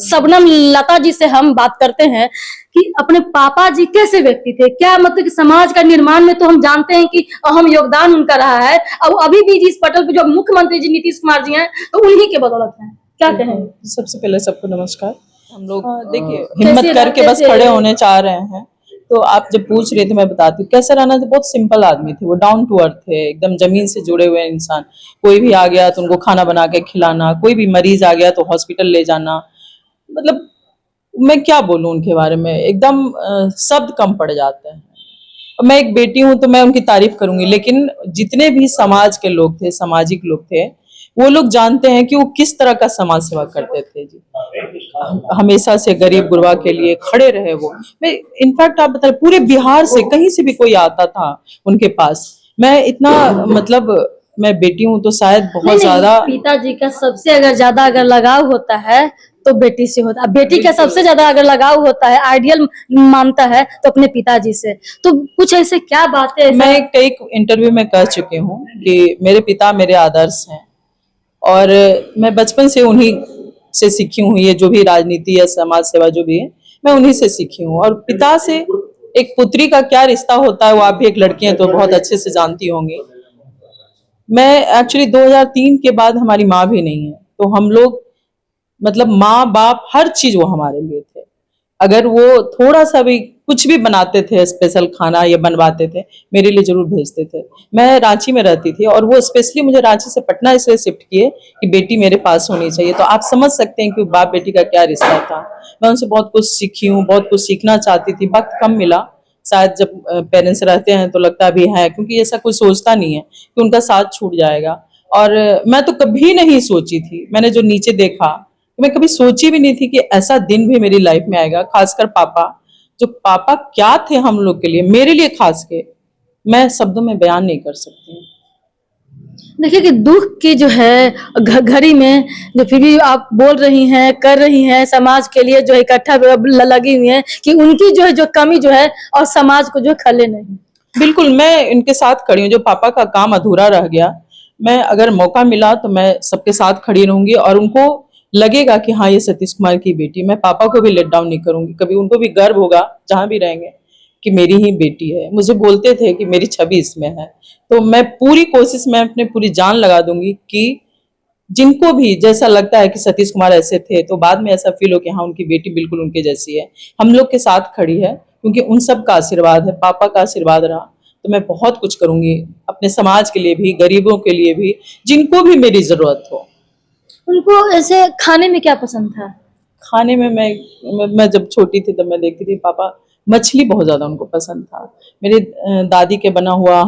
शबनम लता जी से हम बात करते हैं कि अपने पापा जी कैसे व्यक्ति थे, क्या मतलब कि समाज का निर्माण में तो हम जानते हैं कि अहम योगदान उनका रहा है और अभी भी जिस पटल पे जो मुख्यमंत्री जी नीतीश कुमार जी हैं तो उन्हीं के बदौलत हैं। क्या कहें? सबसे पहले सबको नमस्कार। हम लोग देखिए कैसे हिम्मत करके रहते बस थे? खड़े होने चाह रहे हैं। तो आप जब पूछ रहे थे मैं बताती हूँ कैसे रहना था। बहुत सिंपल आदमी थे वो, डाउन टू अर्थ थे, एकदम जमीन से जुड़े हुए इंसान। कोई भी आ गया तो उनको खाना बना के खिलाना, कोई भी मरीज आ गया तो हॉस्पिटल ले जाना। मतलब मैं क्या बोलूं उनके बारे में, एकदम शब्द कम पड़ जाते हैं। और मैं एक बेटी हूं तो मैं उनकी तारीफ करूंगी, लेकिन जितने भी समाज के लोग थे, सामाजिक लोग थे, वो लोग जानते हैं कि वो किस तरह का समाज सेवा करते थे जी। हमेशा से गरीब गुरबा के लिए खड़े रहे वो। मैं इनफैक्ट आप बताए पूरे बिहार से कहीं से भी कोई आता था उनके पास। मैं इतना मतलब मैं बेटी हूं तो शायद बहुत ज्यादा पिताजी का सबसे अगर ज्यादा अगर लगाव होता है तो बेटी से होता है, बेटी का सबसे ज्यादा अगर लगाव होता है, आइडियल मानता है तो अपने पिताजी से। तो कुछ ऐसे क्या बातें मैं कई इंटरव्यू में कह चुकी हूँ कि मेरे पिता मेरे आदर्श हैं, और मैं बचपन से उन्हीं से सीखी हूँ। ये जो भी राजनीति या समाज सेवा जो भी है, मैं उन्हीं से सीखी हूँ। और पिता से एक पुत्री का क्या रिश्ता होता है वो आप भी एक लड़की हैं तो बहुत अच्छे से जानती होंगी। मैं एक्चुअली 2003 के बाद हमारी माँ भी नहीं है, तो हम लोग मतलब माँ बाप हर चीज वो हमारे लिए थे। अगर वो थोड़ा सा भी कुछ भी बनाते थे, स्पेशल खाना या बनवाते थे, मेरे लिए जरूर भेजते थे। मैं रांची में रहती थी और वो स्पेशली मुझे रांची से पटना इसलिए शिफ्ट किए कि बेटी मेरे पास होनी चाहिए। तो आप समझ सकते हैं कि बाप बेटी का क्या रिश्ता था। मैं उनसे बहुत कुछ सीखी हूँ, बहुत कुछ सीखना चाहती थी, वक्त कम मिला। शायद जब पेरेंट्स रहते हैं तो लगता भी है, क्योंकि ऐसा कोई सोचता नहीं है कि उनका साथ छूट जाएगा। और मैं तो कभी नहीं सोची थी, मैंने जो नीचे देखा मैं कभी सोची भी नहीं थी कि ऐसा दिन भी मेरी लाइफ में आएगा। खासकर पापा, जो पापा क्या थे हम लोग के लिए, मेरे लिए खास के, मैं शब्दों में बयान नहीं कर सकती। देखिए कि दुख की जो है घड़ी में जो फिर भी आप बोल रही हैं, कर रही हैं, समाज के लिए जो इकट्ठा लगी हुई हैं कि उनकी जो है जो कमी जो है और समाज को जो खले नहीं। बिल्कुल मैं इनके साथ खड़ी हूँ। जो पापा का काम अधूरा रह गया, मैं अगर मौका मिला तो मैं सबके साथ खड़ी रहूंगी। और उनको लगेगा कि हाँ ये सतीश कुमार की बेटी, मैं पापा को भी लेट डाउन नहीं करूंगी कभी। उनको भी गर्व होगा जहां भी रहेंगे कि मेरी ही बेटी है। मुझे बोलते थे कि मेरी छवि इसमें है, तो मैं पूरी कोशिश, मैं अपने पूरी जान लगा दूंगी कि जिनको भी जैसा लगता है कि सतीश कुमार ऐसे थे, तो बाद में ऐसा फील हो कि हाँ उनकी बेटी बिल्कुल उनके जैसी है, हम लोग के साथ खड़ी है। क्योंकि उन सब का आशीर्वाद है, पापा का आशीर्वाद रहा, तो मैं बहुत कुछ करूंगी अपने समाज के लिए भी, गरीबों के लिए भी, जिनको भी मेरी जरूरत हो। उनको ऐसे खाने में क्या पसंद था? खाने में मैं जब छोटी थी तब मैं देखती थी पापा मछली बहुत ज्यादा उनको पसंद था। मेरे दादी के बना हुआ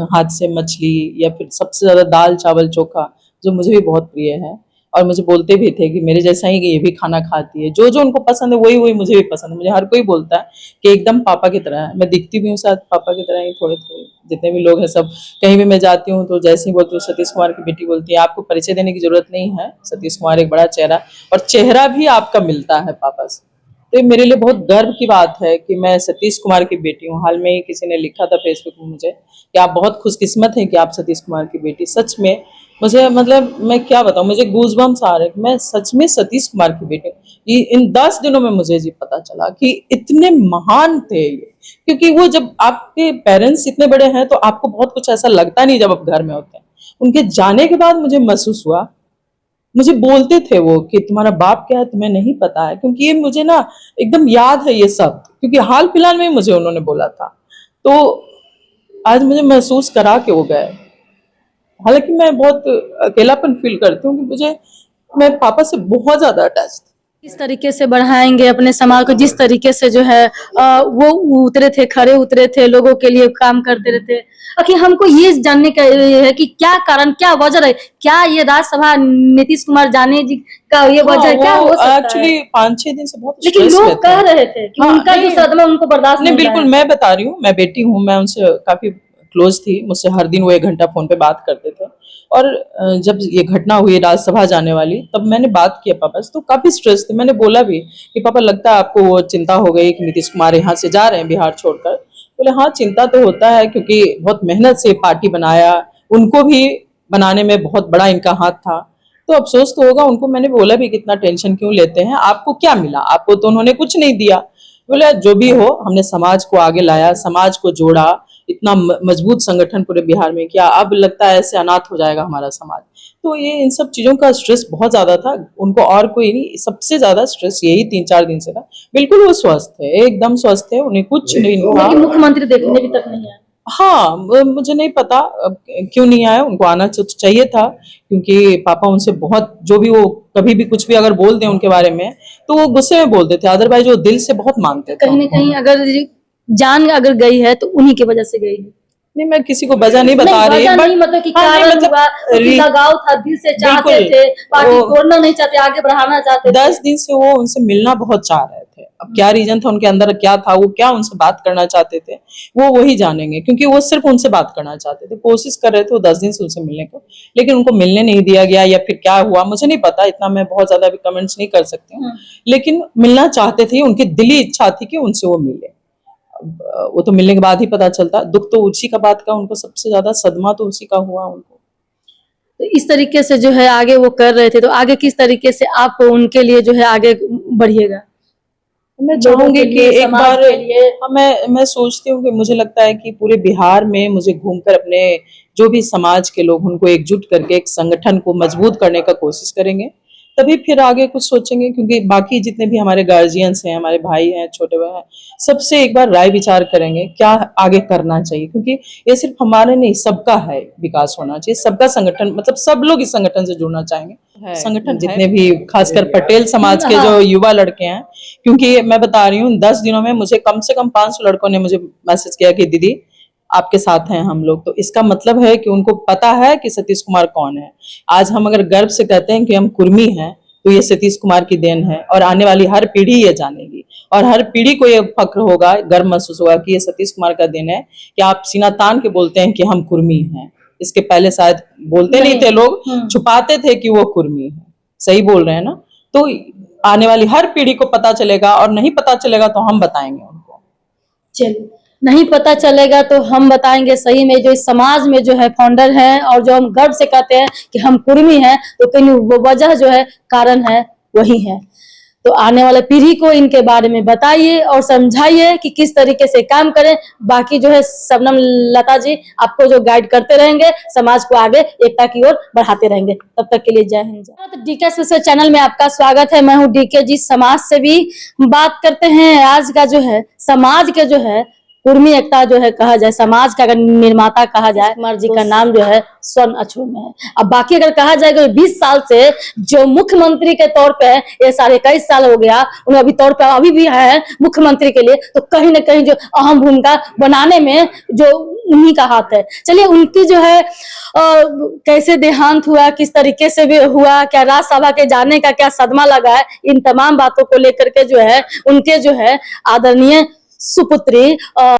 हाथ से मछली, या फिर सबसे ज्यादा दाल चावल चोखा, जो मुझे भी बहुत प्रिय है। और मुझे बोलते भी थे कि मेरे जैसा ही कि ये भी खाना खाती है, जो जो उनको पसंद है वही वही मुझे भी पसंद है। मुझे हर कोई बोलता है कि एकदम पापा की तरह है। मैं दिखती भी हूँ शायद पापा की तरह ही, थोड़े थोड़े जितने भी लोग हैं सब। कहीं भी मैं जाती हूँ तो जैसे ही बोलती हूँ सतीश कुमार की बेटी, बोलती है आपको परिचय देने की जरूरत नहीं है, सतीश कुमार एक बड़ा चेहरा, और चेहरा भी आपका मिलता है पापा से। तो ये मेरे लिए बहुत गर्व की बात है कि मैं सतीश कुमार की बेटी हूँ। हाल में ही किसी ने लिखा था फेसबुक में मुझे कि आप बहुत खुशकिस्मत हैं कि आप सतीश कुमार की बेटी। सच में मुझे, मतलब मैं क्या बताऊं, मुझे गूजबम्स आ रहे हैं। मैं सच में सतीश कुमार की बेटी हूँ। ये इन 10 दिनों में मुझे जी पता चला कि इतने महान थे ये। क्योंकि वो जब आपके पेरेंट्स इतने बड़े हैं तो आपको बहुत कुछ ऐसा लगता नहीं जब आप घर में होते हैं। उनके जाने के बाद मुझे महसूस हुआ। मुझे बोलते थे वो कि तुम्हारा बाप क्या है तुम्हें नहीं पता है, क्योंकि ये मुझे ना एकदम याद है ये सब, क्योंकि हाल फिलहाल में मुझे उन्होंने बोला था। तो आज मुझे महसूस करा के वो गए। हालांकि मैं बहुत अकेलापन फील करती हूँ कि मैं पापा से बहुत ज्यादा अटैच थी। किस तरीके से बढ़ाएंगे अपने समाज को, जिस तरीके से जो है वो उतरे थे, खड़े उतरे थे, लोगों के लिए काम करते रहते। आखिर हमको ये जानने का ये है कि क्या कारण, क्या वजह है, क्या ये राज्यसभा नीतीश कुमार जाने जी का ये वजह क्या हो सकता है? एक्चुअली 5-6 दिन से बहुत लेकिन स्ट्रेस में लोग कह थे। रहे थे कि हाँ उनका जो नहीं, सदमा उनको बर्दाश्त नहीं नहीं हो रहा बिल्कुल है। मैं बता रही हूँ, मैं बेटी हूँ, मैं उनसे काफी क्लोज थी। मुझसे हर दिन वो 1 घंटा फोन पे बात करते थे। और जब ये घटना हुई राज्यसभा जाने वाली, तब मैंने बात किया पापा से, तो काफी स्ट्रेस थे। मैंने बोला भी कि पापा लगता है आपको वो चिंता हो गई कि नीतीश कुमार यहाँ से जा रहे हैं बिहार छोड़कर। बोले हाँ चिंता तो होता है, क्योंकि बहुत मेहनत से पार्टी बनाया, उनको भी बनाने में बहुत बड़ा इनका हाथ था। तो अफसोस तो होगा उनको। मैंने बोला भी कितना टेंशन क्यों लेते हैं, आपको क्या मिला, आपको तो उन्होंने कुछ नहीं दिया। बोला जो भी हो, हमने समाज को आगे लाया, समाज को जोड़ा, इतना मजबूत संगठन पूरे बिहार में किया, अब लगता है ऐसे अनाथ हो जाएगा हमारा समाज। तो ये इन सब चीजों का स्ट्रेस बहुत ज्यादा था उनको, और कोई नहीं, सबसे ज्यादा स्ट्रेस यही 3-4 दिन से था। बिल्कुल वो स्वस्थ है, एकदम स्वस्थ है, उन्हें कुछ नहीं हुआ। लेकिन मुख्यमंत्री देखने भी तक नहीं आए। हाँ, मुझे नहीं पता अब क्यों नहीं आया, उनको आना चाहिए था, क्योंकि पापा उनसे बहुत, जो भी वो कभी भी कुछ भी अगर बोल दें उनके बारे में तो वो गुस्से में बोलते थे, अदरवाइज वो दिल से बहुत मानते थे। कहीं ना कहीं अगर जान अगर गई है तो उन्हीं की वजह से गई है। नहीं, मैं किसी को वजह नहीं बता रही, वजह बट नहीं, मतलब कि हाँ, नहीं, कारण मतलब हुआ, क्योंकि लगाव था, दिल से चाहते बिल्कुल, थे, पार्टी वो तोड़ना नहीं चाहते, आगे बढ़ाना चाहते थे। 10 दिन से वो उनसे मिलना बहुत चाह रहे थे। अब क्या रीजन था उनके अंदर, क्या था, वो क्या उनसे बात करना चाहते थे, वो वही जानेंगे, क्योंकि वो सिर्फ उनसे बात करना चाहते थे, कोशिश कर रहे थे वो 10 दिन से उनसे मिलने को, लेकिन उनको मिलने नहीं दिया गया, या फिर क्या हुआ मुझे नहीं पता, इतना मैं बहुत ज्यादा भी कमेंट्स नहीं कर सकती हूँ। लेकिन मिलना चाहते थे, उनकी दिली इच्छा थी कि उनसे वो मिले। वो तो मिलने के बाद ही पता चलता। दुख तो उसी का बात का, उनको सबसे ज्यादा सदमा तो उसी का हुआ उनको। तो इस तरीके से जो है आगे वो कर रहे थे, तो आगे किस तरीके से आप उनके लिए जो है आगे बढ़िएगा? मैं लोगों चाहूंगी के कि लिए, एक समाज बार, के लिए। हाँ, मैं सोचती हूँ कि मुझे लगता है कि पूरे बिहार में मुझे घूमकर अपने जो भी समाज के लोग उनको एकजुट करके एक संगठन को मजबूत करने का कोशिश करेंगे, तभी फिर आगे कुछ सोचेंगे। क्योंकि बाकी जितने भी हमारे गार्जियंस हैं, हमारे भाई हैं, छोटे भाई हैं, सबसे एक बार राय विचार करेंगे क्या आगे करना चाहिए, क्योंकि ये सिर्फ हमारे नहीं, सबका है, विकास होना चाहिए, सबका संगठन, मतलब सब लोग इस संगठन से जुड़ना चाहेंगे। संगठन जितने भी, खासकर पटेल समाज के जो युवा लड़के हैं, क्योंकि मैं बता रही हूँ 10 दिनों में मुझे कम से कम 500 लड़कों ने मुझे मैसेज किया कि दीदी आपके साथ हैं हम लोग। तो इसका मतलब है कि उनको पता है कि सतीश कुमार कौन है। आज हम अगर गर्व से कहते हैं कि हम कुर्मी हैं, तो ये सतीश कुमार की देन है, और आने वाली हर पीढ़ी ये जानेगी, और हर पीढ़ी को ये फक्र होगा, गर्व महसूस होगा कि ये सतीश कुमार का देन है कि आप सीना तान के बोलते हैं कि हम कुर्मी हैं। इसके पहले शायद बोलते नहीं थे लोग, छुपाते थे कि वो कुर्मी है। सही बोल रहे हैं ना? तो आने वाली हर पीढ़ी को पता चलेगा, और नहीं पता चलेगा तो हम बताएंगे उनको। चलिए, नहीं पता चलेगा तो हम बताएंगे। सही में जो इस समाज में जो है फाउंडर है, और जो हम गर्व से कहते हैं कि हम कुर्मी हैं, तो कहीं वो वजह जो है, कारण है, वही है। तो आने वाले पीढ़ी को इनके बारे में बताइए और समझाइए कि किस तरीके से काम करें। बाकी जो है शबनम लता जी आपको जो गाइड करते रहेंगे, समाज को आगे एकता की ओर बढ़ाते रहेंगे। तब तक के लिए जय हिंद। तो डीके स्पेशल चैनल में आपका स्वागत है। मैं हूँ डीके जी। समाज से भी बात करते हैं। आज का जो है समाज के जो है कुर्मी एकता जो है कहा जाए, समाज का अगर निर्माता कहा जाए, कुमार जी का नाम जो है स्वर्ण अक्षरों में है। अब बाकी अगर कहा जाए कि 20 साल से जो मुख्यमंत्री के तौर पे ये 21.5 साल हो गया, उन्हें अभी तौर पे अभी भी है मुख्यमंत्री के लिए, तो कहीं ना कहीं जो अहम भूमिका बनाने में जो उन्हीं का हाथ है। चलिए, उनकी जो है कैसे देहांत हुआ, किस तरीके से भी हुआ, क्या राज्यसभा के जाने का क्या सदमा लगा है, इन तमाम बातों को लेकर के जो है उनके जो है आदरणीय सुपुत्री